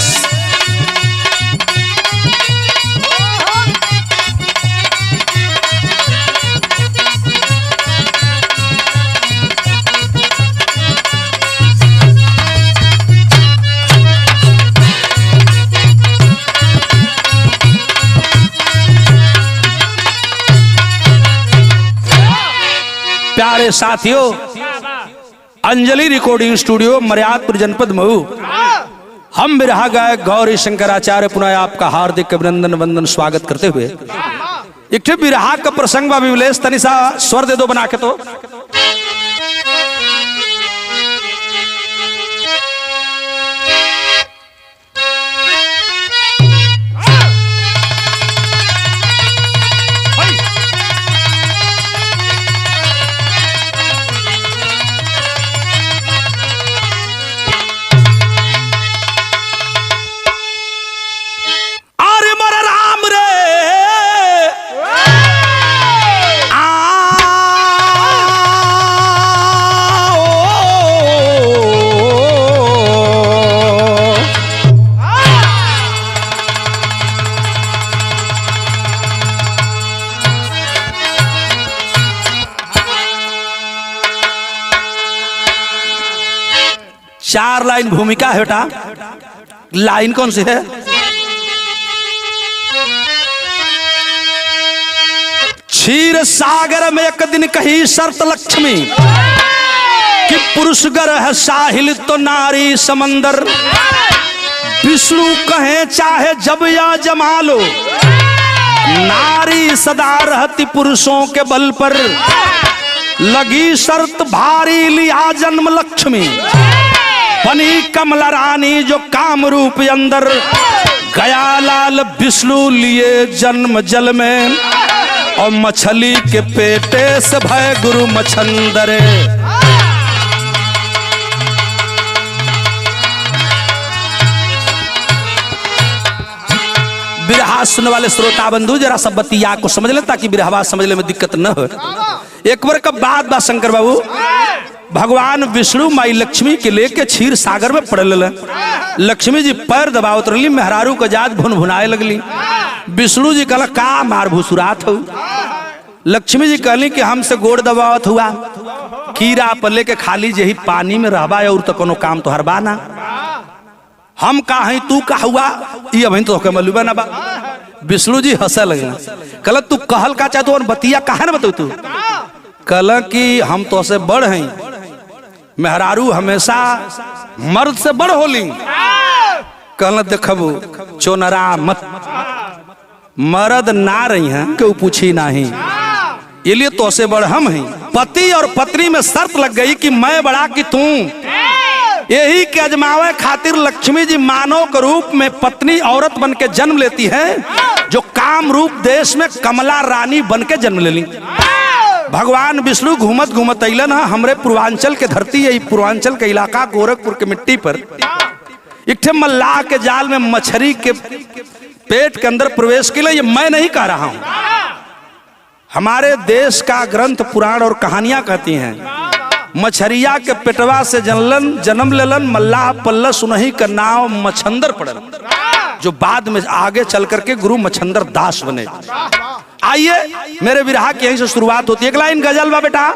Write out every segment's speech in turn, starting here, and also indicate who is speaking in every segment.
Speaker 1: विमलेश। प्यारे साथियों, Anjali recording studio Maryadpur जनपद मऊ, हम बिरहा गायक गौरी शंकराचार्य पुनः आपका हार्दिक अभिनंदन वंदन स्वागत करते हुए एक बिरहा का प्रसंग बा विमलेश, तनिसा स्वर दे दो बना के। तो चार लाइन भूमिका है बेटा, लाइन कौन सी है? क्षीर सागर में एक दिन कही शर्त लक्ष्मी कि पुरुष गर है साहिल तो नारी समंदर। विष्णु कहे चाहे जब या जमा लो, नारी सदा रहती पुरुषों के बल पर। लगी शर्त भारी लिया जन्म लक्ष्मी, बनी कमला रानी जो काम रूप अंदर। गया लाल विष्णु लिए जन्म जल में, और मछली के पेटे से भय गुरु मछंदरे। बिरहा सुनने वाले श्रोता बंधु जरा सब बतिया को समझ ले, ताकि बिरहवा समझने में दिक्कत न हो। एक बार का बात बा शंकर बाबू, भगवान विष्णु माई लक्ष्मी के लेके क्षीर सागर में पड़ल। लक्ष्मी जी पैर दबावत रही, मेहरारू को जात भुन भुनाए लगली। विष्णु जी कहला का मार भूसुरात हो। लक्ष्मी जी कहली कि हमसे गोड़ दबावत हुआ, कीड़ा पल्ले के खाली जही पानी में रहबा और तो कोनो काम तो हरबा ना। हम का है तू का हुआ, ये अभी तो मालूम ना बा। विष्णु जी हंसे लगे, कहला तू कहल का चाह तो बतिया कहा ना बताऊ तू। कहला कि हम तो से बड़ हैं, मेहरारू हमेशा मर्द से बड़ होली। कहला देखबू चोनरा मत, मर्द ना रही हैं क्यों पूछी नहीं, ये लिए तो से बड़ हम हैं। पति और पत्नी में शर्त लग गई कि मैं बड़ा कि तू। यही के अजमावे खातिर लक्ष्मी जी मानव के रूप में पत्नी औरत बन के जन्म लेती है, जो काम रूप देश में कमला रानी बन के जन्म ले ली। भगवान विष्णु घूमत घूमत अलन हमरे पूर्वांचल के धरती है, पूर्वांचल के इलाका गोरखपुर के मिट्टी पर। एक मल्लाह के जाल में मछली के पेट के अंदर प्रवेश के लिए, ये मैं नहीं कह रहा हूं, हमारे देश का ग्रंथ पुराण और कहानियां कहती हैं। मछरिया के पेटवा से जन्म लेलन मल्लाह पल्ला सुनही का नाम मछंदर पड़ल, जो बाद में आगे चल करके गुरु मछंदर दास बने। आइए मेरे विरहा की यहीं से शुरुआत होती है। एक लाइन गजल बा बेटा।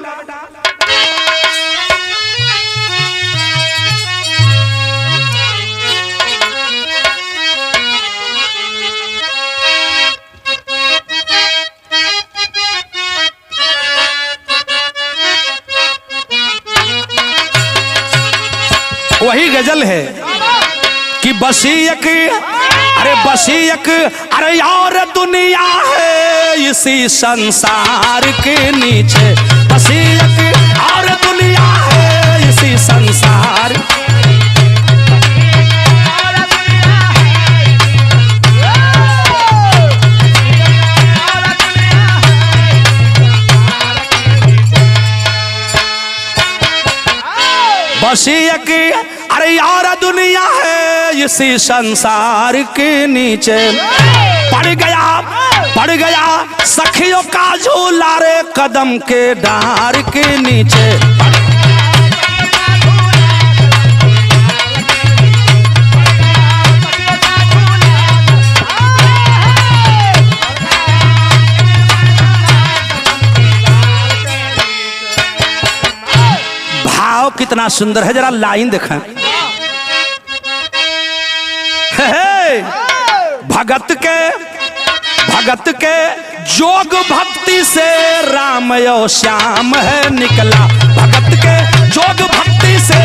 Speaker 1: वही गजल है कि बसीयक, अरे बसीयक, अरे यार दुनिया है इसी संसार के नीचे। बसीयक और दुनिया है इसी संसार। बसीयक, अरे यार दुनिया है इसी संसार के नीचे। पड़ गया सखियों का झूला रे कदम के डार के नीचे। भाव कितना सुंदर है, जरा लाइन देखें। भगत के जोग भक्ति से राम यो श्याम है निकला, भगत के जोग भक्ति से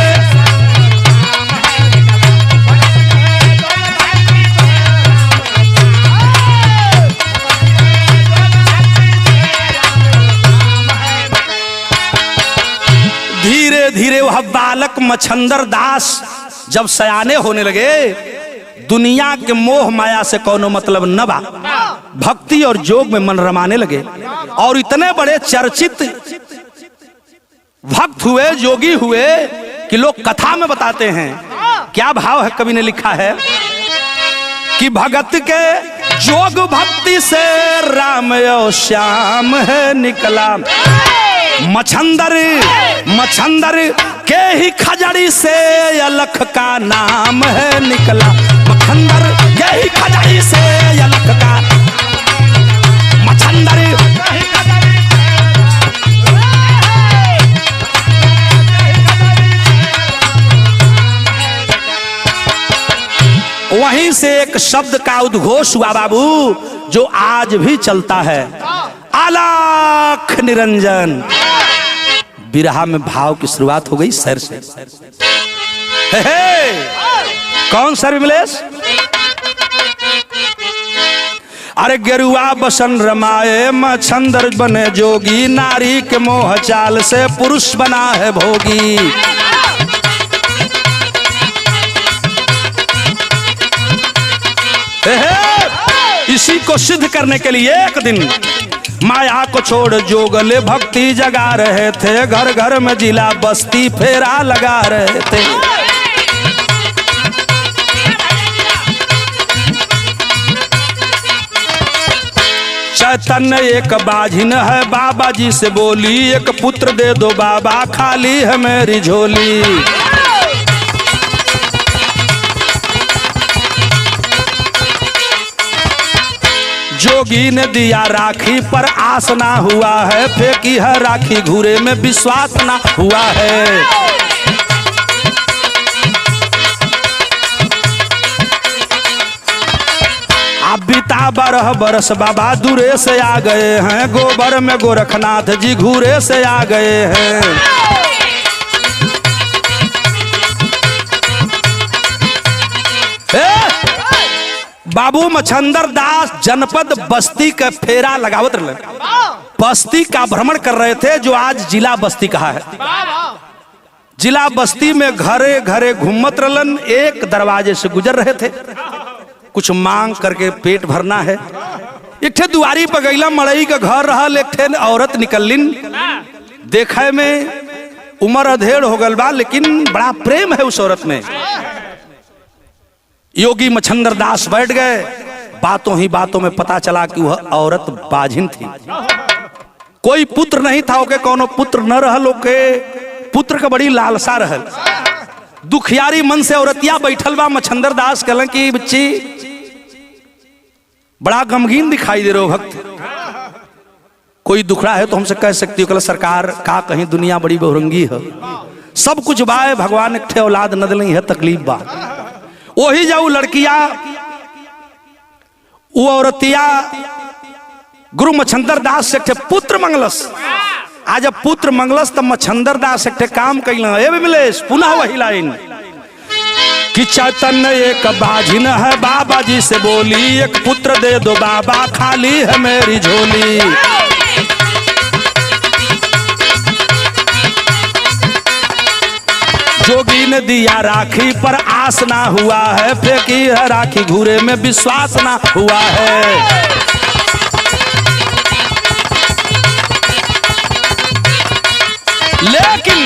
Speaker 1: धीरे धीरे वह बालक मछंदर दास जब सयाने होने लगे, दुनिया के मोह माया से कोनो मतलब न बा, भक्ति और जोग में मन रमाने लगे और इतने बड़े चर्चित भक्त हुए, जोगी हुए कि लोग कथा में बताते हैं। क्या भाव है, कवि ने लिखा है कि भगत के जोग भक्ति से राम यो श्याम है निकला, मछंदर के ही खजड़ी से अलख का नाम है निकला, मछंदर के ही खजड़ी से अलख का, मछंदर वहीं से एक शब्द का उद्घोष हुआ बाबू, जो आज भी चलता है, अलख निरंजन। बिरहा में भाव की शुरुआत हो गई सर से। कौन सर विमलेश? अरे गेरुआ बसन रमाए मछंदर बने जोगी, नारी के मोह चाल से पुरुष बना है भोगी। इसी को सिद्ध करने के लिए एक दिन माया को छोड़ जोगले भक्ति जगा रहे थे, घर घर में जिला बस्ती फेरा लगा रहे थे। चैतन्य एक बाझिन है, बाबा जी से बोली, एक पुत्र दे दो बाबा, खाली है मेरी झोली। जोगी ने दिया राखी पर आस ना हुआ है, फेंकी है राखी घूरे में विश्वास ना हुआ है। अब बीता 12 बरस बाबा दूरे से आ गए हैं, गोबर में गोरखनाथ जी घूरे से आ गए हैं। बाबू मछंदर दास जनपद बस्ती का फेरा लगावत रहे, बस्ती का भ्रमण कर रहे थे, जो आज जिला बस्ती कहा है। जिला बस्ती में घरे घरे घूमत रहलन, एक दरवाजे से गुजर रहे थे, कुछ मांग करके पेट भरना है। एक ठे दुआरी पर गईला, मड़ई का घर रहा, एक ठे औरत निकलिन, देखे में उम्र अधेड़ हो गल बा, लेकिन बड़ा प्रेम है उस औरत में। योगी मछंदर दास बैठ गए, बातों ही बातों में पता चला कि वह औरत बाझिन थी, कोई पुत्र नहीं था, ओके कोनो पुत्र न रहल, ओके पुत्र का बड़ी लालसा रहल। दुखियारी मन से औरतिया बैठल बा, मछंदर दास कहलन कि बच्ची बड़ा गमगीन दिखाई दे रहे हो भक्त, कोई दुखड़ा है तो हमसे कह सकती हो। कहला सरकार का कहीं दुनिया बड़ी बहुरंगी है, सब कुछ बा, भगवान एक ठे औलाद न दिली है, तकलीफ बा। वही जाऊ लड़किया वो औरतिया गुरु मछंदर दास से एक पुत्र मंगलस। आज जब पुत्र मंगलस तब मछंदर दास एक काम कैला, ए विमलेश पुनः वही लाइन कि चैतन्य एक बाझिन है, बाबा जी से बोली, एक पुत्र दे दो बाबा, खाली है मेरी झोली। जोगी ने दिया राखी पर आस ना हुआ है, फेंकी है राखी घूरे में विश्वास ना हुआ है। लेकिन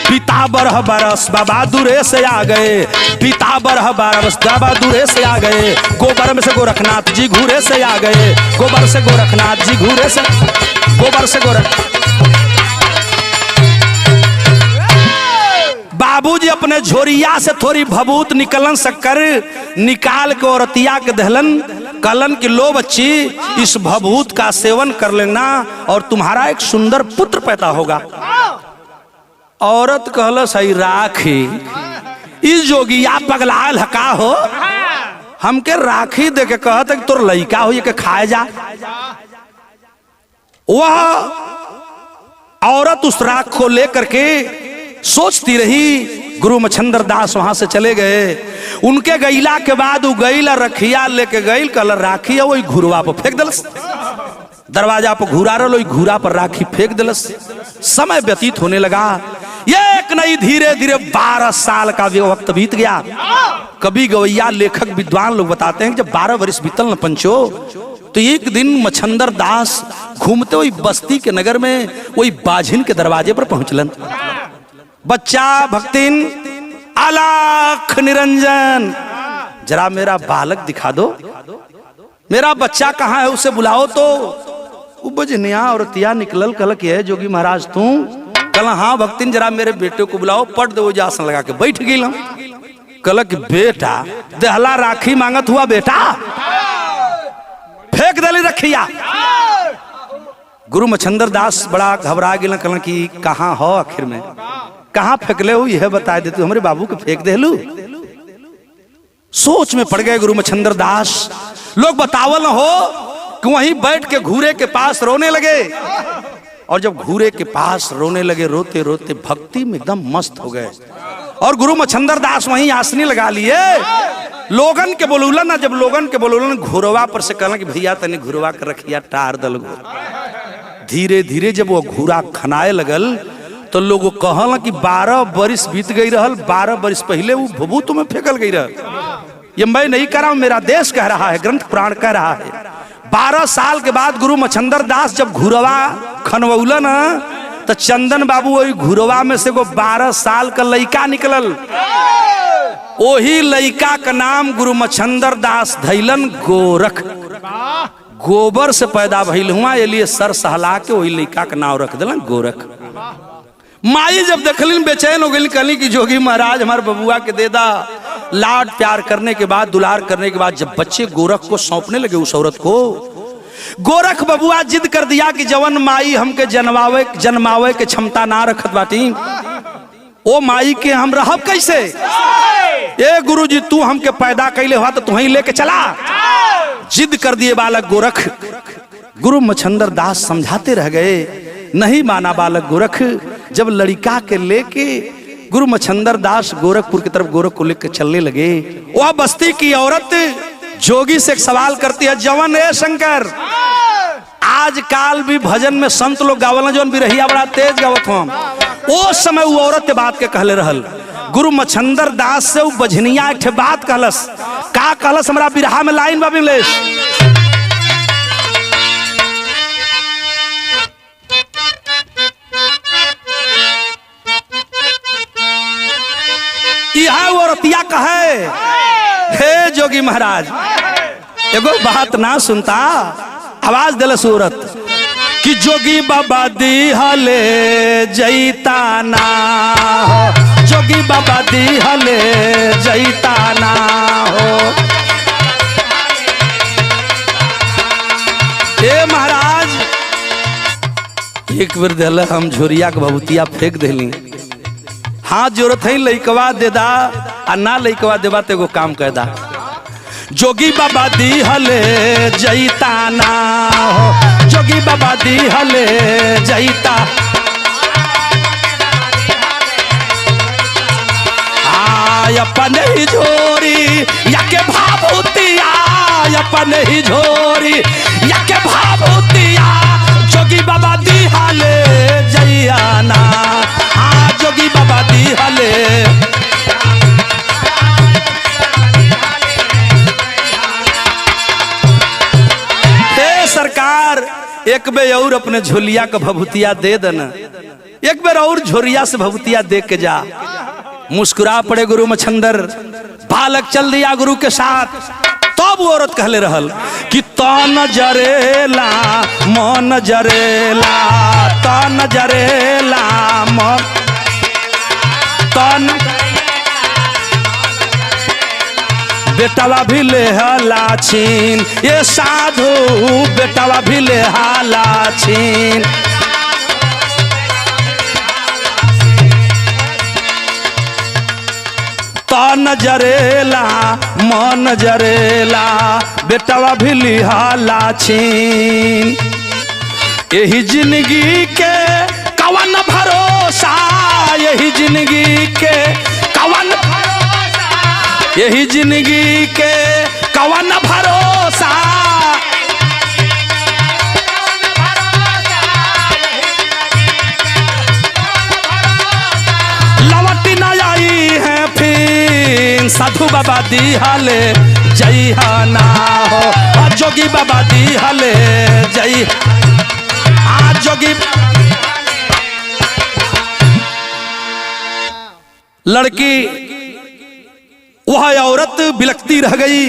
Speaker 1: पिता 12 बरस बाबा दूरे से आ गए, पिता 12 बरस बाबा दूरे से आ गए, गोबर में से गोरखनाथ जी घूरे से आ गए, गोबर से गोरखनाथ जी घूरे से, गोबर से गोरख। बाबूजी अपने झोरिया से थोड़ी भभूत निकलन शक्कर निकाल के औरतिया के दहलन, कलन की लो बच्ची इस भभूत का सेवन कर लेना और तुम्हारा एक सुंदर पुत्र पैदा होगा। औरत कहल सही राखी, इस जोगिया पगलाल हका हो, हमके राखी दे के कहत कि तोर लइका हो के खाए जा। वह औरत उस राख को लेकर के सोचती रही। गुरु मच्छंदर दास वहां से चले गए। उनके गईला के बाद वो गईल रखिया लेके गईल, कल राखी वही घुरवा पर फेंक दिलस। दरवाजा पर घूरा रहा, घूरा पर राखी फेंक दिलस। समय व्यतीत होने लगा। एक नहीं धीरे धीरे 12 साल का वक्त बीत गया। कवि गवैया लेखक विद्वान लोग बताते हैं कि जब 12 वर्ष बीतल न पंचो, तो एक दिन मच्छंदर दास घूमते हुए बस्ती के नगर में वही बाझिन के दरवाजे पर पहुंचलन। बच्चा भक्तिन अलख निरंजन, जरा मेरा बालक दिखा दो, मेरा बच्चा कहाँ है, उसे बुलाओ। तो बजनिया और तिया निकलल, कल के जोगी महाराज तू? कल हाँ भक्तिन, जरा मेरे बेटे को बुलाओ, पट दो। आसन लगा के बैठ गई। कल कि बेटा देहला राखी मांगत हुआ बेटा, फेंक दली रखिया। गुरु मच्छंदर दास बड़ा घबरा गए। कल कि कहाँ हो, आखिर में कहाँ फेंकले हो, यह बता दे, तू हमारे बाबू के फेंक देलू। सोच में पड़ गए गुरु मच्छंदर दास। लोग बतावल हो कि वहीं बैठ के घूरे के पास रोने लगे। और जब घूरे के पास रोने लगे, रोते रोते भक्ति में एकदम मस्त हो गए। और गुरु मच्छंदर दास वहीं आसनी लगा लिए। लोगन के बोलूलन ना, जब लोगन के बोलूलन घुरवा पर से कहला कि भैया तने घुरवा कर रखिया टार दल। धीरे धीरे जब वो घूरा खनाए लगल तो लोग कहल कि 12 बरिस बीत गई रहल, 12 बरिस पहले वो भभूत में फेंकल गई रहल। ये मैं नहीं कह रहा हूं, मेरा देश कह रहा है, ग्रंथ पुराण कह रहा है। 12 साल के बाद गुरु मच्छंदर दास जब घुरवा खनवौलन तो चंदन बाबू वही घुरवा में से 12 साल का लइका निकलल। वही लइका का नाम गुरु मच्छंदर दास धैलन गोरख। गोबर से पैदा भइल हुआ, इसलिए सर सहला के वही लइका का नाम रख दिलन गोरख। माई जब देखलिन बेचैन हो गई, कहली कि जोगी महाराज हमारे बबुआ के दे दा। लाड प्यार करने के बाद, दुलार करने के बाद जब बच्चे गोरख को सौंपने लगे उस औरत को, गोरख बबुआ जिद कर दिया कि जवन माई हमके जन्मावे के क्षमता ना रखत बाटी, ओ माई के हम रहब कैसे? ए गुरुजी तू हमके पैदा कैले हुआ तो तुम्हें लेके चला। जिद कर दिए बालक गोरख। गुरु मच्छंदर दास समझाते रह गए, नहीं माना बालक गोरख। जब लड़का के लेके गुरु मच्छंदर दास गोरखपुर की तरफ गोरख को लेकर चलने लगे, वह बस्ती की औरत जोगी से एक सवाल करती है, जवन ए शंकर, आजकल भी भजन में संत लोग गावल जो बिरहिया बड़ा तेज गावत हम, उस समय वो औरत बात के कहले रहल। गुरु मच्छंदर दास से वो बझनिया एक बात कहलस। का कहलस? हमारा बिरहा में लाइन बा मिलेश, यह औरतिया कहे, हे जोगी महाराज एगो बात ना सुनता। आवाज दिल सूरत कि जोगी बाबा दी हले जैता ना हो, जोगी बाबा दी हले जैता ना हो। ए महाराज एक बेर दिल हम झोरिया के भभूतिया फेंक देली। हाँ जरूरत है लइकवा दे दा, आ ना लइकवा देवा तो एगो काम कर दा। जोगी बाबा दी हले जैता ना हो, जोगी बाबा दी हले जैता। अपन ही झोरी या के भाभूतिया, अपन ही झोरी या के भाभूतिया, जोगी बाबा दी हले जैया ना। जोगी बाबा दी हले। सरकार एक बेर और अपने झोलिया का भभूतिया दे देना, एक बेर और झोरिया से भभूतिया दे के जा। मुस्कुरा पड़े गुरु मच्छंदर। बालक चल दिया गुरु के साथ। तब वो औरत कहले रहल कि तन जरेला मन जरेला, तन जरेला मन तन। बेटावा भी ले हला छीन, ये साधु बेटावा भी ले हला छीन। तन जरेला मन जरेला बेटवा भी लिहाला छीन। यही जिंदगी के कवन भरोसा, यही जिंदगी के कवन भरोसा, यही जिंदगी के कवन भरोसा, लौट न आई है फिर साधु बाबा दी हले जय ना हो, जोगी बाबा दी हले जय जोगी। लड़की वह औरत बिलखती रह गई।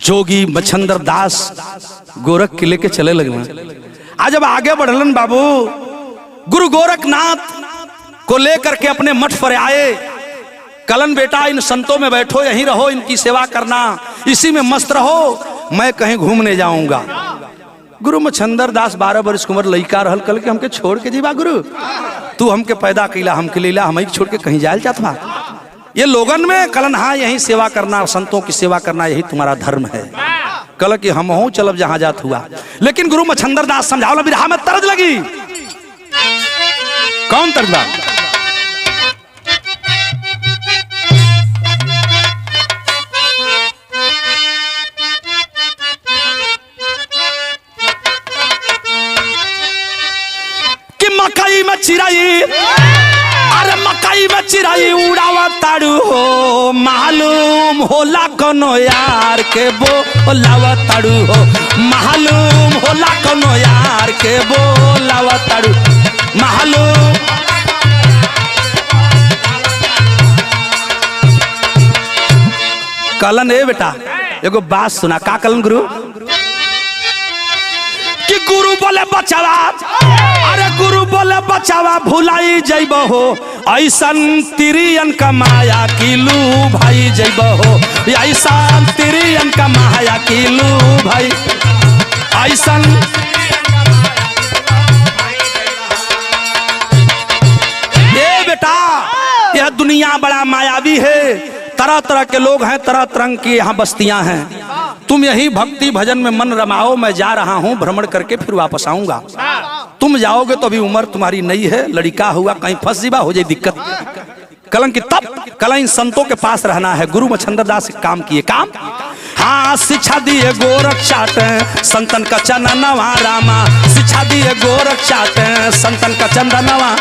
Speaker 1: जोगी मच्छंदर दास गोरख किले के चले लगे। आज जब आगे बढ़लन बाबू गुरु गोरखनाथ को लेकर के अपने मठ पर आए। कलन बेटा इन संतों में बैठो, यहीं रहो, इनकी सेवा करना, इसी में मस्त रहो, मैं कहीं घूमने जाऊंगा। गुरु मच्छंदर दास 12 वर्ष की उम्र लड़का रहल, कल के हमके छोड़ के जीवा गुरु, तू हमके पैदा कैला, हमके लीला, हम छोड़ के कहीं जायल चाहता ये लोगन में। कलन हाँ यही सेवा करना, संतों की सेवा करना यही तुम्हारा धर्म है। कल कि हम हूं चलब जहां जात हुआ। लेकिन गुरु मच्छंदर दास समझाओ बिरहा में तरज लगी। कौन तरजबा? मकई में चिराई, अरे मकई में चिराई उड़ावा ताड़ू हो, मालूम होला कोनो यार के बोलावा ताड़ू हो, मालूम होला कोनो यार के बोलावा ताड़ू, मालूम। कलन ए बेटा एगो बात सुना। का कलन गुरु? कि गुरु बोले बचावा, अरे गुरु बोले बचावा भुलाई जइबो हो, ऐसन तिरियन का माया किलू भाई जइबो हो, ऐसन तिरियन का माया किलू भाई, ऐसन। ये बेटा यह दुनिया बड़ा मायावी है, तरह तरह के लोग हैं, तरह तरह की यहाँ बस्तियां हैं। तुम यही भक्ति भजन में मन रमाओ, मैं जा रहा हूं भ्रमण करके फिर वापस आऊंगा। तुम जाओगे तो अभी उम्र तुम्हारी नहीं है, लड़का हुआ कहीं फंस जीवा हो जाए दिक्कत। कलन की तब कला इन संतों के पास रहना है। गुरु मच्छंदर दास काम किए काम, हाँ शिक्षा दिए गोरख चाट संतन का चंदनवा रामा, शिक्षा दिए गोरख चाट संतन का चंदनवा।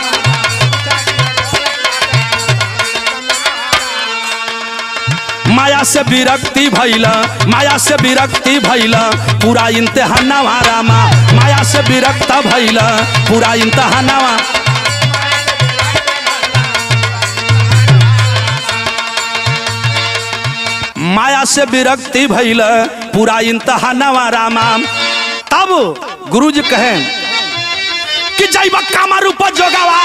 Speaker 1: माया से विरक्ति भइला, माया से विरक्ति भइला पूरा इम्तिहानवा रामा, माया से विरक्त भइला पूरा इम्तिहानवा। माया से विरक्ति भइला पूरा इम्तिहानवा रामा। तब गुरुजी कहें कि जैब काम रूप जोगावा,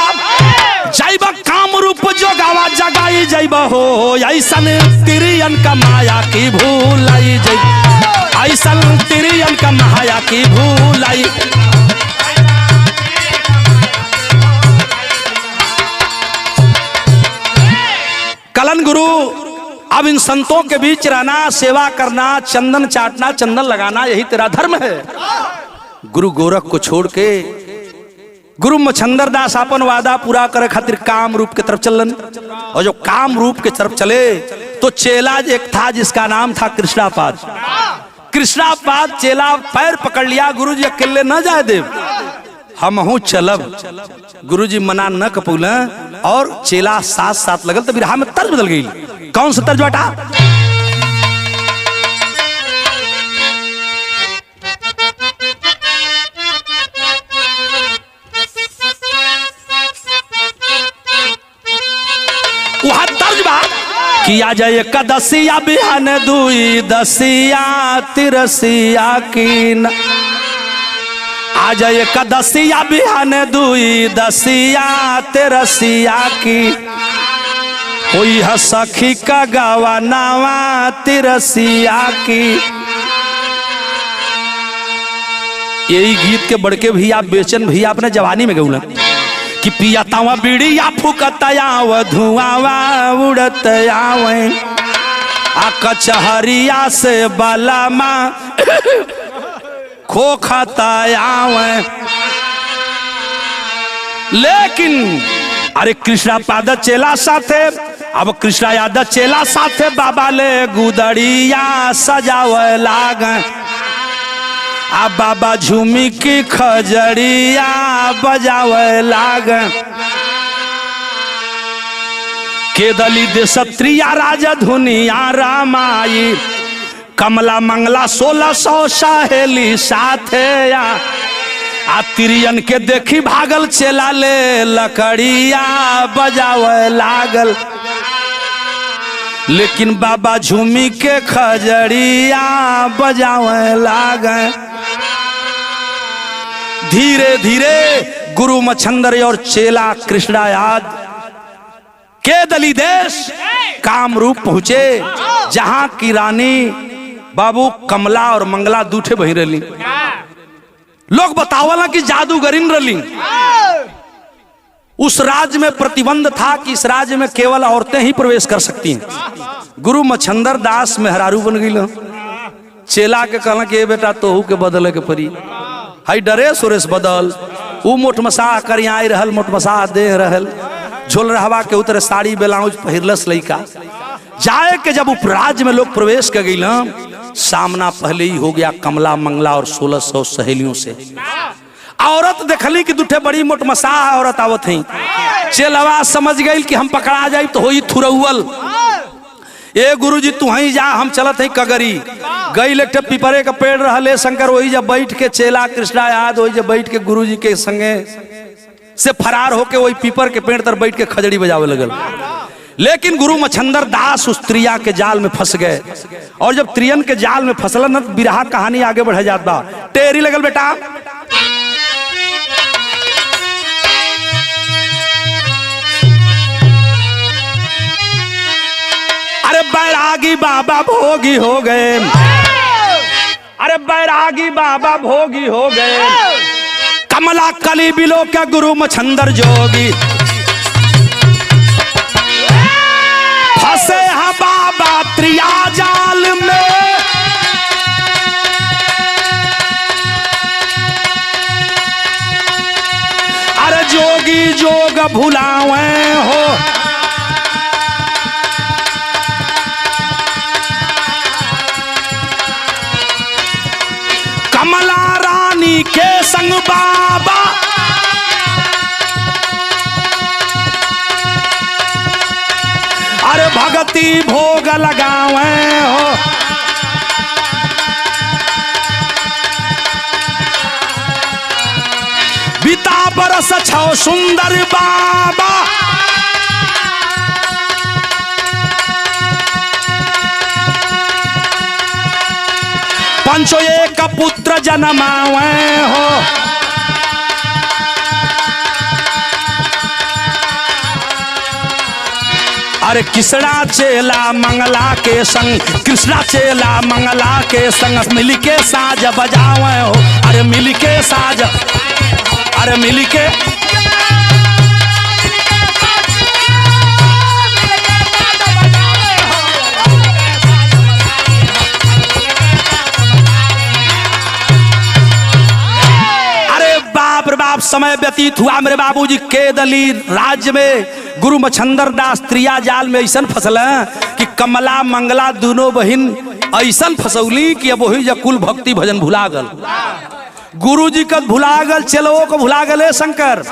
Speaker 1: जैब काम रूप जोगावा जगाई जैब हो, ऐसन तिरियन का माया की भूलाई जैब, ऐसन तिरियन का माया की भूलाई। कलन गुरु अब इन संतों के बीच रहना, सेवा करना, चंदन चाटना, चंदन लगाना यही तेरा धर्म है। गुरु गोरख को छोड़ के गुरु मच्छंदर दास अपन वादा पूरा करे खातिर काम रूप के तरफ चलन। और जो काम रूप के तरफ चले तो चेला एक था जिसका नाम था कृष्णापाद। कृष्णापाद चेला पैर पकड़ लिया, गुरुजी अकेले न जाए देव, हम हूं चलब। गुरुजी मना न कपूला और चेला साथ साथ लगल। तो बिरहा में तर्ज बदल गई। कौन सा तर्ज बेटा? वह तर्ज बा किया जाए कदसिया बिहान दुई दसिया तिरसिया की, आ जाए कदसिया बिहान दुई दसिया तिरसिया की, हुई है सखी का गावा नावा तिरसिया की। यही गीत के बड़के भैया बेचन भैया अपने जवानी में गौला कि पियतावा बीड़िया फुकतयाव धुआवा उड़त आवे आ कचहरिया से बलमा खोखतयावे। लेकिन अरे कृष्णा पाद चेला साथे, अब कृष्णा यादव चेला साथे बाबा ले गुदड़िया सजावे लागे आ बाबा झूमी की खजड़िया बजावे लागे। के दली दे सत्रिया राजा धुनिया रामाई कमला मंगला 1600 सहेली साथे आ तिरियन के देखी भागल चेला ले लकड़िया बजावे लागल। लेकिन बाबा झूमी के खजड़िया बजावे लागे। धीरे धीरे गुरु मच्छंदर और चेला कृष्णा याद के दली देश कामरूप पहुंचे, जहां की रानी बाबू कमला और मंगला दूठे बही रही। लोग बतावला कि जादूगरिन रही। उस राज्य में प्रतिबंध था कि इस राज्य में केवल औरतें ही प्रवेश कर सकती हैं। गुरु मच्छंदर दास मेहरारू बन गई। चेला के कहला कि बेटा तोहू के बदले के परी, हाई डरे सुरेश बदल। ऊ मोटमसा कर आई रहल, मोटमसा दे रहल, झोल रहवा के उतरे साड़ी ब्लाउज पहिरलस लइका। जाए के जब उपराज्य में लोग प्रवेश कर गई, सामना पहले ही हो गया कमला मंगला और 1600 सहेलियों से। औरत देखली कि दूठे बड़ी मोटमसा औरत आवत हैं। चेलवा समझ गई कि हम पकड़ा जाए तो होई थुरौल। ए गुरुजी तू ही जा, हम चलत हैं कगरी। गई लेटे पीपरे का पेड़ रहले शंकर, वही जब बैठ के चेला कृष्णा याद वही जब बैठ के गुरुजी के संगे से फरार होके वही पीपर के पेड़ तर बैठ के खजड़ी बजावे लगल। लेकिन गुरु मच्छंदर दास उस त्रिया के जाल में फंस गए। और जब त्रियन के जाल में फंसल न, बिरहा कहानी आगे बढ़ जात बा। टेरी लगल बेटा। अरे बैरागी बाबा भोगी हो गए, अरे बैरागी बाबा भोगी हो गए। कमला कली बिलो के गुरु मच्छंदर जोगी फंसे हैं बाबा त्रिया जाल में। अरे जोगी जोग भुलावे हो, कमला रानी के संग बाबा अरे भगती भोग लगावे हो। बीता बरस छो सुंदर बाबा पंचो एक पुत्र जन्मावे हो। अरे कृष्णा चेला मंगला के संग, कृष्णा चेला मंगला के संग मिल के साज बजावे हो। अरे मिल के साज, अरे मिल के बाप समय व्यतीत हुआ। मेरे बाबूजी के दली राज्य में गुरु मच्छंदर दास त्रिया जाल में ऐसा फसल कि कमला मंगला दोनों बहन ऐसा फसौली कि अब वही कुल भक्ति भजन भुला गल। गुरु जी का भुला गल, चेलो को भुला गले शंकर।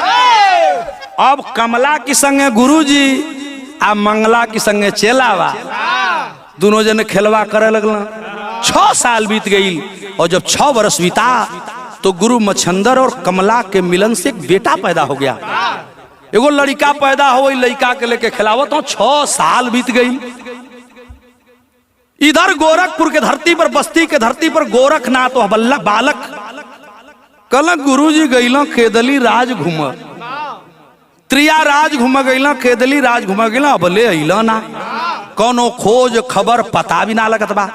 Speaker 1: अब कमला की संगे गुरु जी आ मंगला की संगे चेलावा दोनों जने खेलवा करे लगल। 6 साल बीत गई और जब 6 वर्ष बीता तो गुरु मच्छंदर और कमला के मिलन से एक बेटा पैदा हो गया। एगो लड़का पैदा हो, लड़का के लेके खिलावत हो। 6 साल बीत गई। इधर गोरखपुर के धरती पर, बस्ती के धरती पर गोरखनाथ तो बल्लक बालक कल गुरु जी गईला केदली राज घूम, त्रिया राज घूम गईला, केदली राज घूम गईला। अब ले अइला ना, कोनो खोज खबर पता भी ना लगत बा।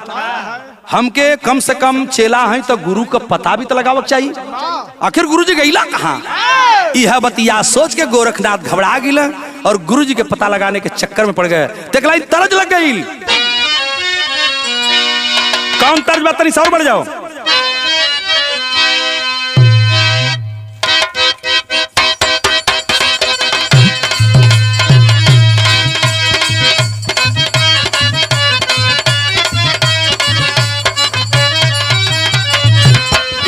Speaker 1: हमके कम से कम चेला है तो गुरु का पता भी तो लगावक चाहिए। आखिर गुरु जी गईला कहाँ? यह बतिया सोच के गोरखनाथ घबरा गिला और गुरुजी के पता लगाने के चक्कर में पड़ गए। देखलाई तरज लग गई। कौन तर्ज बात नहीं, और बढ़ जाओ।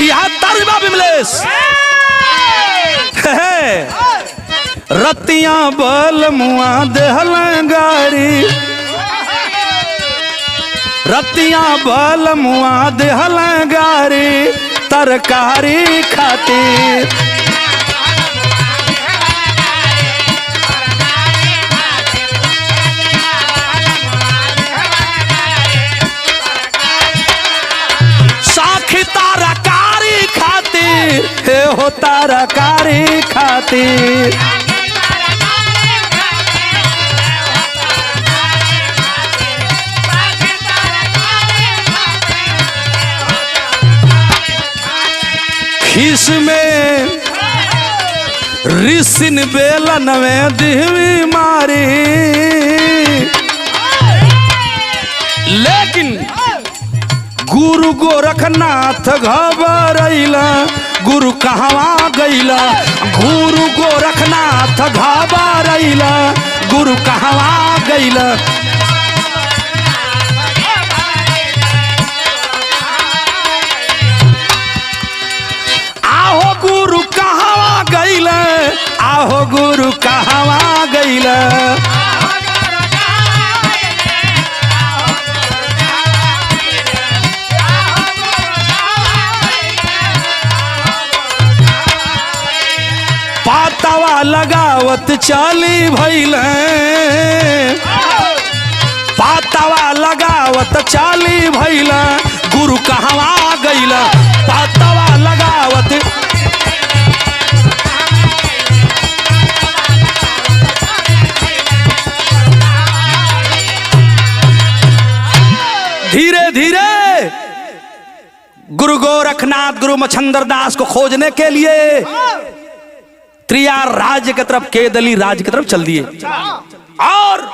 Speaker 1: यह तर्ज बा विमलेश। रतियां बल मुआ देहल गारी, रतियां बल मुआ देहल गारी, तरकारी खातिर। साखी तरकारी खातिर, हे हो तरकारी खातिर। खीस में रिसिन बेलन में दिहवी मारी, लेकिन गुरु गोरखनाथ घबरैला, गुरु कहवा गैला, गुरु गोरखनाथ घबरैला, गुरु कहवा गैला। गुरु कहवा गैला, आहो गुरु कहवा गैला। पातावा लगावत चाली भैल, पातावा लगावत चाली भैल, गुरु कहवा गैला। पातावा लगावत धीरे धीरे गुरु गोरखनाथ गुरु मच्छंदर दास को खोजने के लिए त्रियार राज्य की तरफ, केदली राज्य की तरफ चल दिए। और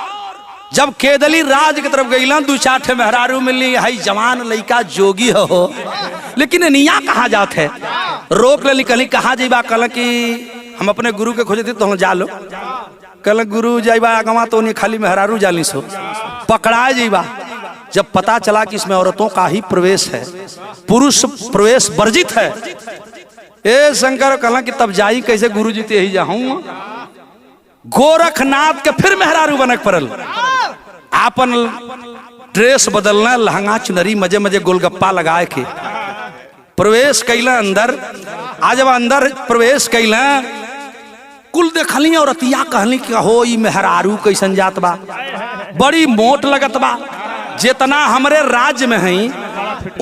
Speaker 1: जब केदली राज्य की तरफ गई, दू चार मेहरारू मिली, हाई जवान लड़का जोगी हो, लेकिन निया कहाँ जात है। रोक ले, कहली कहाँ जाइबा, कहल कि हम अपने गुरु के खोजे थे, तो हम जा लो। कहल गुरु जाइबा आगवा, तो नहीं खाली मेहरारू जाली सो, पकड़ा जाइबा। जब पता चला कि इसमें औरतों का ही प्रवेश है, पुरुष प्रवेश वर्जित है, ए शंकर कहला कि तब जाई कैसे, गुरु जी ते ही जाऊं। गोरखनाथ के फिर मेहरारू बनक पड़ल, आपन ड्रेस बदलना, लहंगा चुनरी मजे मजे गोलगप्पा लगाए के प्रवेश कैला अंदर। आज जब अंदर प्रवेश कैला, कुल देखली औरतिया कहली कि हो ई मेहरारू कैसन जात बा, बड़ी मोट लगत बा, जितना हमरे राज्य में है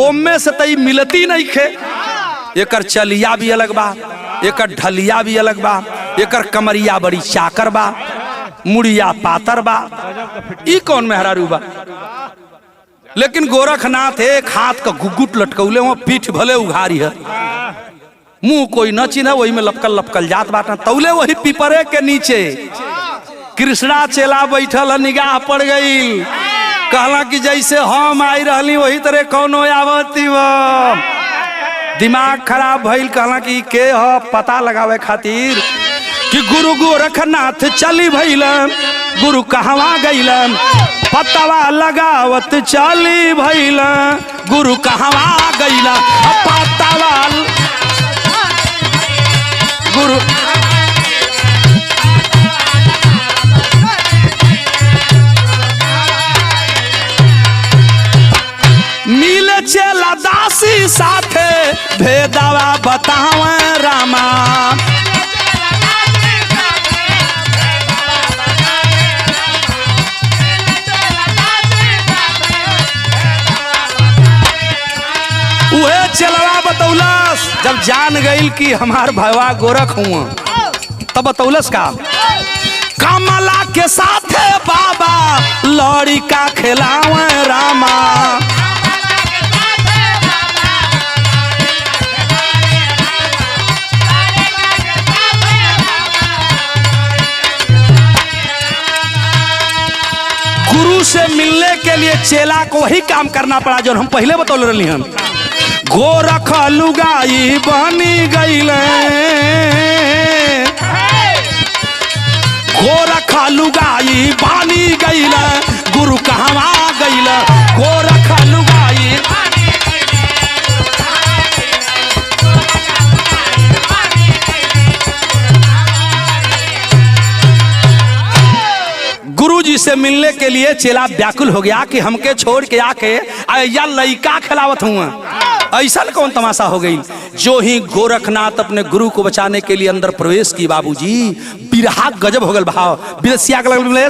Speaker 1: ओमे से तई मिलती नहीं खे। एकर चलिया भी अलग बा, एकर ढलिया भी अलग बा, एकर कमरिया बड़ी चाकर बा, मुड़िया पातर बा, ई कौन मेहरारू बा। लेकिन गोरखनाथ एक हाथ का गुगुट लटकौले, वहां पीठ भले उघारी है, मुंह कोई न चिन्ह, वही में लपकल लपकल जात बाटा। तौले वही पिपरे के नीचे कृष्णा चेला बैठल, निगाह पड़ गई, कहला कि जैसे हम आई रहली वही तरह कौनो आवती बा। दिमाग खराब भइल, कहला कि के ह, पता लगावे खातिर कि गुरु गोरखनाथ चली भइलन, गुरु कहवा गइलन, पतावा लगावत चली भइलन, गुरु कहवा गइलन। पतावा गुरु मिले चेला दासी साथे, भेदवा बतावे रामा। उहे चेलवा बतौलस, जब जान गई कि हमार भैया गोरख हुआ, तब बतौलस का कमला के साथे बाबा लड़ी का खिलावे रामा। गुरु से मिलने के लिए चेला को वही काम करना पड़ा जो हम पहले बतौल रही हम। गोरख लुगाई बनी गईले, गोरख लुगाई बानी गईले, गुरु कहवा गईले, गोरख लुगाई गुरु जी से मिलने के लिए चेला व्याकुल हो गया कि हमके छोड़ के आके या लइका खिलावत हुआ। ऐसा कौन तमाशा हो गई। जो ही गोरखनाथ अपने गुरु को बचाने के लिए अंदर प्रवेश की बाबूजी, बिरहा गजब हो गल भाव। विदेशिया के लगल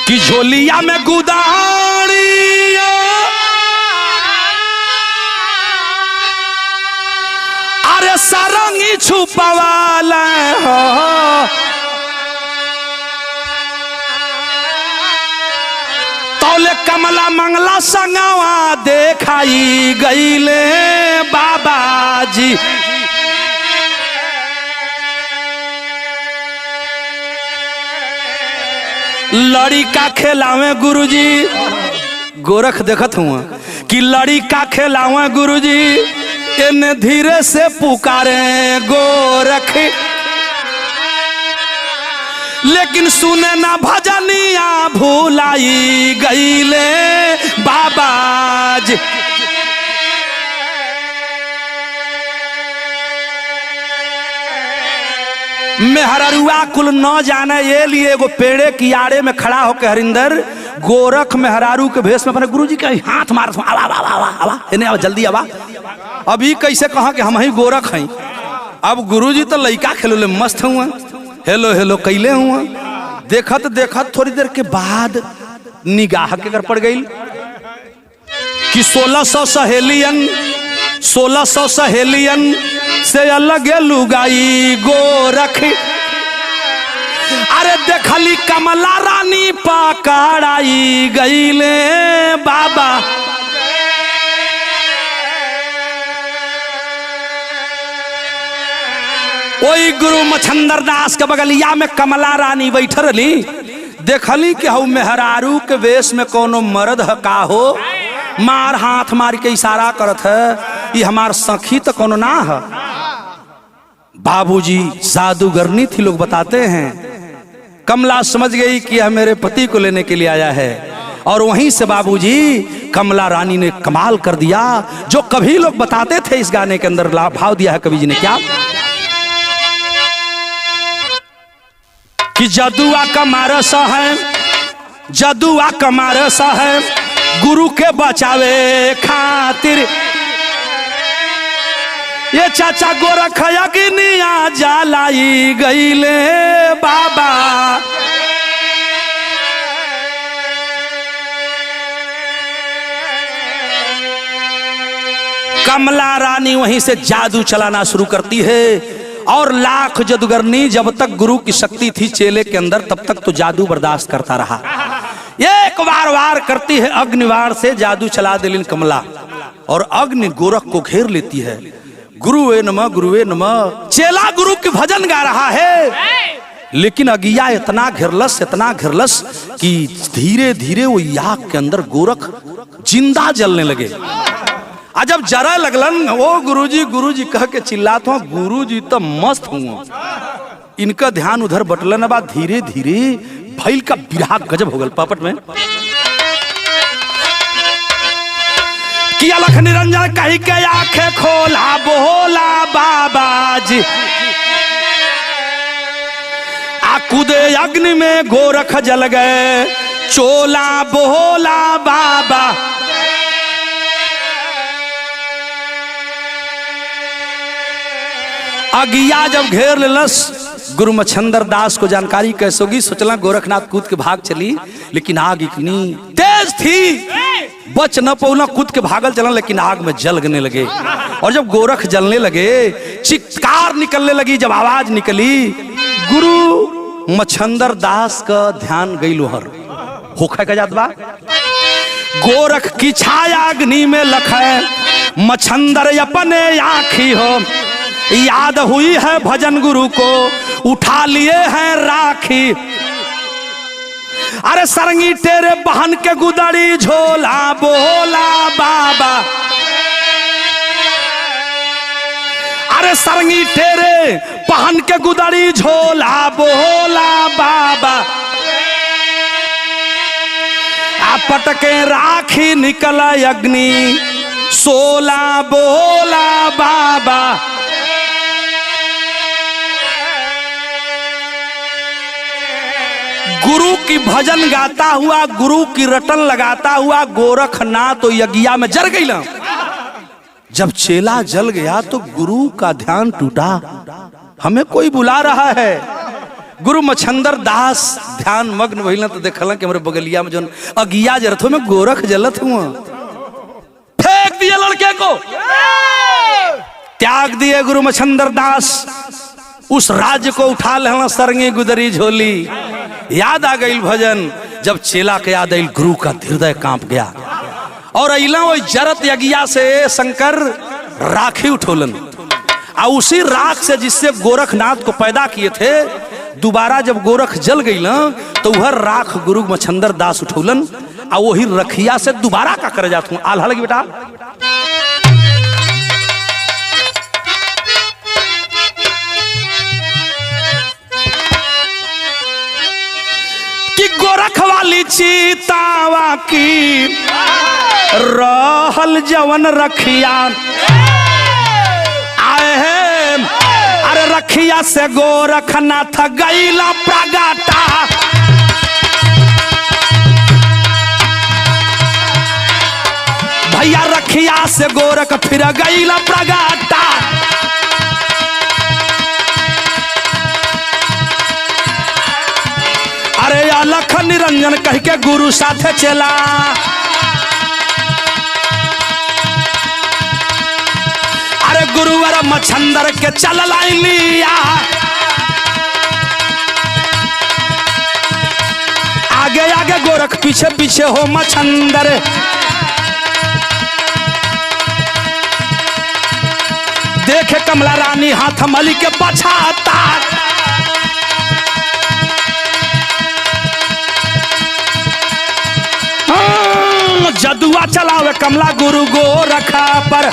Speaker 1: कि झोलिया में गुदारिया अरे सरंगी छुपवाला हो, तौले कमला मंगला संगवा देखाई गईले बाबाजी। लड़ी का खेलावे गुरुजी, गोरख देखत हुआ कि लड़ी का खेलावे गुरुजी, इन्हें धीरे से पुकारे गोरख, लेकिन सुने ना भजनिया भूलाई गईले बाबाज। मेहररुआ कुल न जाने ये लिए एगो पेड़े की आड़े में खड़ा होकर हरिंदर गोरख मेहरारू के भेष में अपने गुरुजी के हाथ मारत आवा आवा आवा आवा इन्हें आवा जल्दी आवा। अभी कैसे कहा कि हम ही गोरख हैं। अब गुरुजी तो लइका खेलोले मस्त हुआ, हेलो हेलो कैले हुआ। देखत देखत थोड़ी देर के बाद निगाह के कर पड़ गई कि 1600 सहेलियन से अलग लुगाई गोरख। अरे देखली कमला रानी पकड़ाई गईले बाबा। वही गुरु मच्छंदर दास के बगलिया में कमला रानी बैठ रही। देखली कि हऊ मेहरारू के वेश में कोनो मर्द है का हो, मार हाथ मार के इशारा करत है, ये हमार सखी तो कोनो ना है। बाबूजी जादूगरनी थी, लोग बताते हैं। कमला समझ गई कि यह मेरे पति को लेने के लिए आया है, और वहीं से बाबूजी कमला रानी ने कमाल कर दिया जो कभी लोग बताते थे। इस गाने के अंदर भाव दिया है कवि जी ने क्या कि जदुआ कमारस है, जदुआ कमारस है, गुरु के बचावे खातिर ये चाचा गोरख यज्ञिया जलाई गईले बाबा। कमला रानी वहीं से जादू चलाना शुरू करती है, और लाख जादूगरनी जब तक गुरु की शक्ति थी चेले के अंदर तब तक तो जादू बर्दाश्त करता रहा। एक बार वार करती है अग्निवार से, जादू चला दिलिन कमला, और अग्नि गोरख को घेर लेती है। गुरुवे नमः गुरुवे नमः, चेला गुरु के भजन गा रहा है, लेकिन अगिया इतना घिरलस कि धीरे धीरे वो याग के अंदर गोरख जिंदा जलने लगे। जब जरा लगलन वो गुरुजी कह के चिल्लात हुआ। गुरुजी तो मस्त हुआ, इनका ध्यान उधर बटलन बा। धीरे धीरे भैल का बिरहा गजब हो गल पापट में कि अलख निरंजन कही के आंखें खोला बोला बाबाजी। कूदे अग्नि में गोरख जल गए, चोला बोला बाबा। अगिया जब घेर लेलस, गुरु मच्छंदर दास को जानकारी कैसे होगी, सोचला गोरखनाथ कूद के भाग चली, लेकिन आग इतनी तेज थी बच न पौना, कूद के भागल चला, लेकिन आग में जलने लगे। और जब गोरख जलने लगे, चित्कार निकलने लगी, जब आवाज निकली, गुरु मच्छंदर दास का ध्यान गई लोहर होखा का जात बा। गोरख की छाया अग्नि में लखे मछंदर अपने आँखी हो, याद हुई है भजन गुरु को उठा लिए हैं राखी। अरे सरंगी तेरे बहन के गुदड़ी झोला बोला बाबा, अरे सरंगी तेरे बहन के गुदड़ी झोला बोला बाबा। पटके राखी निकला अग्नि सोला बोला बाबा। गुरु की भजन गाता हुआ, गुरु की रटन लगाता हुआ गोरखनाथ तो यज्ञा में जल गई ना। जब चेला जल गया तो गुरु का ध्यान टूटा, हमें कोई बुला रहा है। गुरु मछंदर दास ध्यान मग्न भइल तो देखल कि हमारे बगलिया में जो अगिया जरत हो में गोरख जलत हुआ, फेंक दिए लड़के को, त्याग दिए गुरु मछंदर दास। उस राज्य को उठा लेना सरंगी गुदरी झोली। याद आ गई भजन, जब चेला के याद आई गुरु का हृदय कांप गया और अइला वो जरत यज्ञा से शंकर राखी उठोलन। और उसी राख से जिससे गोरखनाथ को पैदा किए थे, दोबारा जब गोरख जल गई ना तो वह राख गुरु मछंदर दास उठौलन और वही रखिया से दोबारा का कर जाता हूं। आल्हा लगी बेटा कि गोरख वाली चीतावा की रहल जवन रखिया आए हैं। अरे रखिया से गोरखनाथ गईला प्रगाटा, भैया रखिया से गोरख फिर गईला प्रगाटा। अरे अलख निरंजन कह के गुरु साथे चला, अरे गुरुवर मछंदर के चल लिया। आगे आगे गोरख पीछे पीछे हो मछंदर, देखे कमला रानी हाथ मली के पछाता। जदुआ चलावे कमला गुरु गोरखा पर,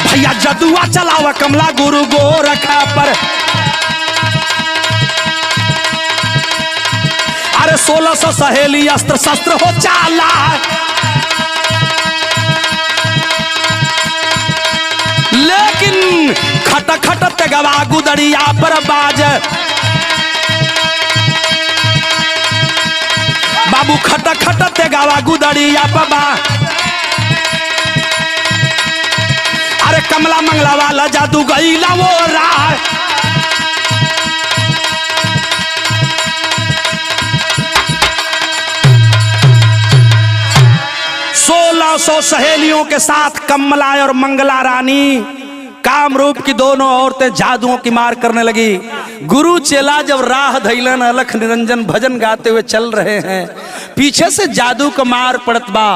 Speaker 1: भैया जदुआ चलावे कमला गुरु गोरखा पर। अरे 1600 सहेली अस्त्र शस्त्र हो चाला, लेकिन खट खट तेगवा गुदड़िया पर बाज। बाबू खट खट तेगवा गुदड़िया बाबा। अरे कमला मंगला वाला जादू गईला वो राह, 1600 सहेलियों के साथ कमला और मंगला रानी कामरूप की दोनों औरतें जादुओं की मार करने लगी। गुरु चेला जब राह धैलन अलख निरंजन भजन गाते हुए चल रहे हैं, पीछे से जादू का मार पड़त बा।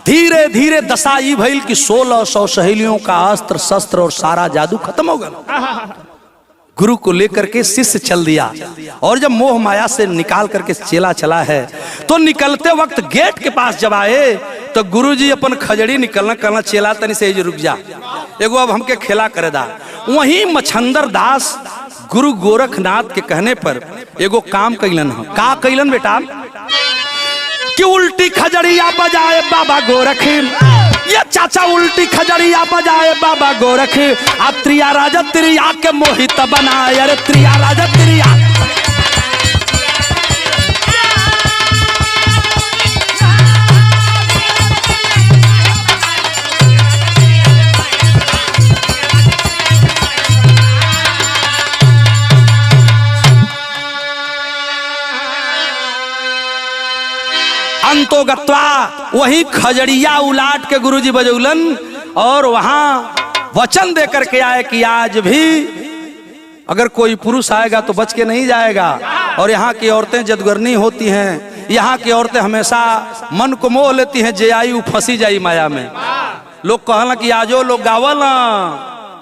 Speaker 1: धीरे धीरे दशा ई भइल कि 1600 सहेलियों का अस्त्र शस्त्र और सारा जादू खत्म हो गया। गुरु को लेकर के शिष्य चल दिया और जब मोह माया से निकाल करके चेला चला है तो निकलते वक्त गेट के पास जब आए तो गुरु जी अपन खजड़ी निकलना करना चेला तनी से रुक जा, एगो अब हमके खेला करेदा। वहीं मछंदर दास गुरु गोरखनाथ के कहने पर एगो काम कैलन। का कैलन बेटा कि उल्टी खजड़िया बजाए बाबा गोरख, ये चाचा उल्टी खजड़िया बजाए बाबा गोरख। अब त्रिया राजा त्रिया के मोहित बनाए, अरे त्रिया राजा त्रिया। अंतो गत्वा वही खजड़िया उलाट के गुरुजी बजौलन और वहां वचन दे करके आए कि आज भी अगर कोई पुरुष आएगा तो बच के नहीं जाएगा। और यहाँ की औरतें जदगरनी होती हैं, यहाँ की औरतें हमेशा मन को मोह लेती हैं, जे आई वो फंसी जाई माया में। लोग कहला कि आजो लोग गावल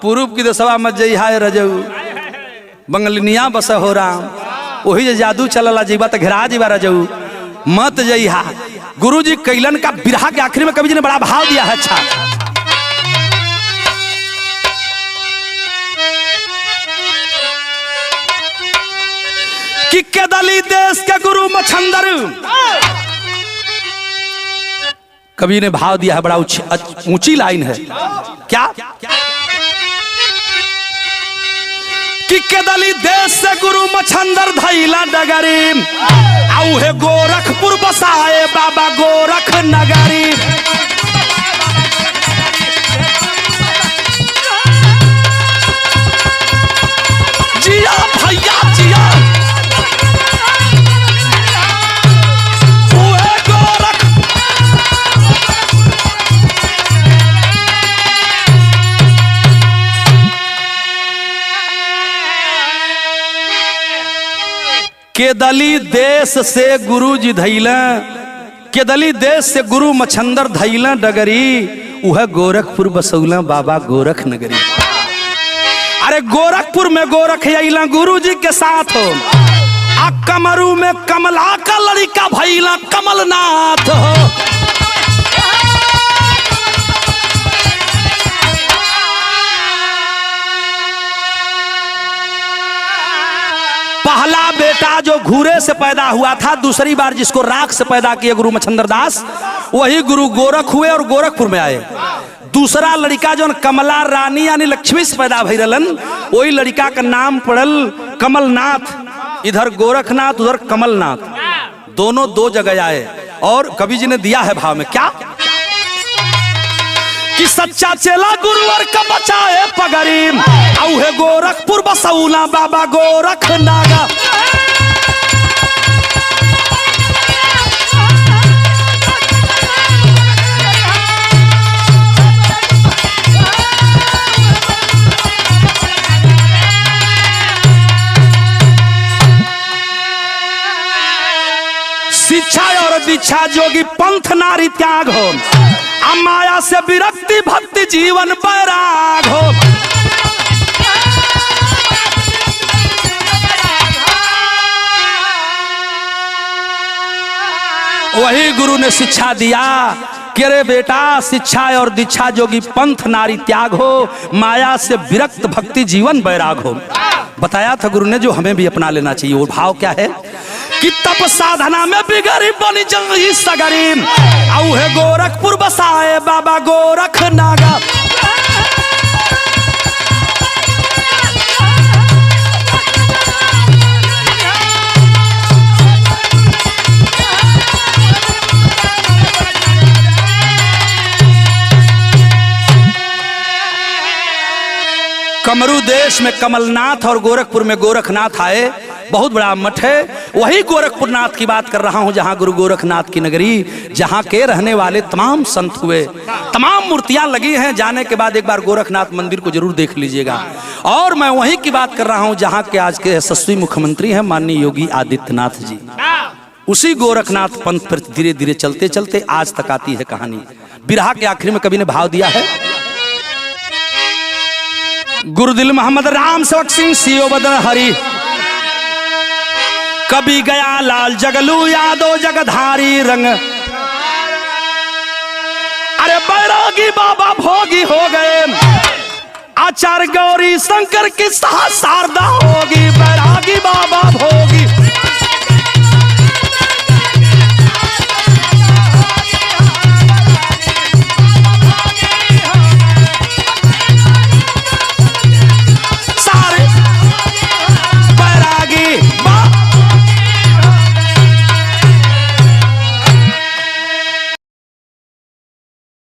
Speaker 1: पूर्व की दसवा मत जई हाय रजऊ बंगलिनिया बस हो राम, वही जो जादू चलला जीवा तो घेरा जीवा रजऊ मत जई हा। गुरु जी कैलन का बिरहा के आखिरी में कवि जी ने बड़ा भाव दिया है। अच्छा कि केदली देश के गुरु मछंदर, कवि ने भाव दिया है, बड़ा ऊंची लाइन है। क्या कि केदली देश से गुरु मछंदर धैला डगरी, आउ है गोरखपुर बसाए बाबा गोरख नगरी। जिया भैया जिया, केदली देश से गुरु जी धैला, केदली देश से गुरु मछंदर धैला डगरी, वह गोरखपुर बसौला बाबा गोरख नगरी। अरे गोरखपुर में गोरख अला गुरु जी के साथ हो, आ कमरू में कमला का लड़का भैला कमलनाथ हो। पहला बेटा जो घूरे से पैदा हुआ था, दूसरी बार जिसको राख से पैदा किए गुरु मछंदर दास, वही गुरु गोरख हुए और गोरखपुर में आए। दूसरा लड़का जो कमला रानी यानी लक्ष्मी से पैदा भई रहलन, वही लड़का का नाम पड़ल कमलनाथ। इधर गोरखनाथ उधर कमलनाथ, दोनों दो जगह आए। और कवि जी ने दिया है भाव में क्या कि सच्चा चेला गुरुवर का बचाए पगरी, आउ है गोरखपुर बसौला बाबा गोरख नागा। शिक्षा और दीक्षा जोगी पंथ नारी त्याग हो, माया से विरक्ति भक्ति जीवन बैराग हो। वही गुरु ने शिक्षा दिया कि रे बेटा शिक्षा और दीक्षा जोगी पंथ नारी त्याग हो, माया से विरक्त भक्ति जीवन बैराग हो। बताया था गुरु ने जो हमें भी अपना लेना चाहिए। वो भाव क्या है कि तप साधना में बिगड़ी बनी जंगी सगरी, आउ है गोरखपुर बसाए बाबा गोरख नागा। कमरू देश में कमलनाथ और गोरखपुर में गोरखनाथ आए। बहुत बड़ा मठ है। वही गोरखपुरनाथ की बात कर रहा हूं, जहां गुरु गोरखनाथ की नगरी, जहां के रहने वाले तमाम संत हुए, तमाम मूर्तियां लगी हैं। जाने के बाद एक बार गोरखनाथ मंदिर को जरूर देख लीजिएगा। और मैं वहीं की बात कर रहा हूं जहां के आज के यशस्वी मुख्यमंत्री हैं माननीय योगी आदित्यनाथ जी। उसी गोरखनाथ पंथ पर धीरे धीरे चलते चलते आज तक आती है कहानी। बिरहा के आखिर में कवि ने भाव दिया है, गुरुदिल मोहम्मद राम सेवक सिंह सीओ बदन हरी, कभी गया लाल जगलू यादव जगधारी रंग, अरे बैरागी बाबा भोगी हो गए, आचार्य गौरी शंकर की शारदा होगी, बैरागी बाबा भोगी।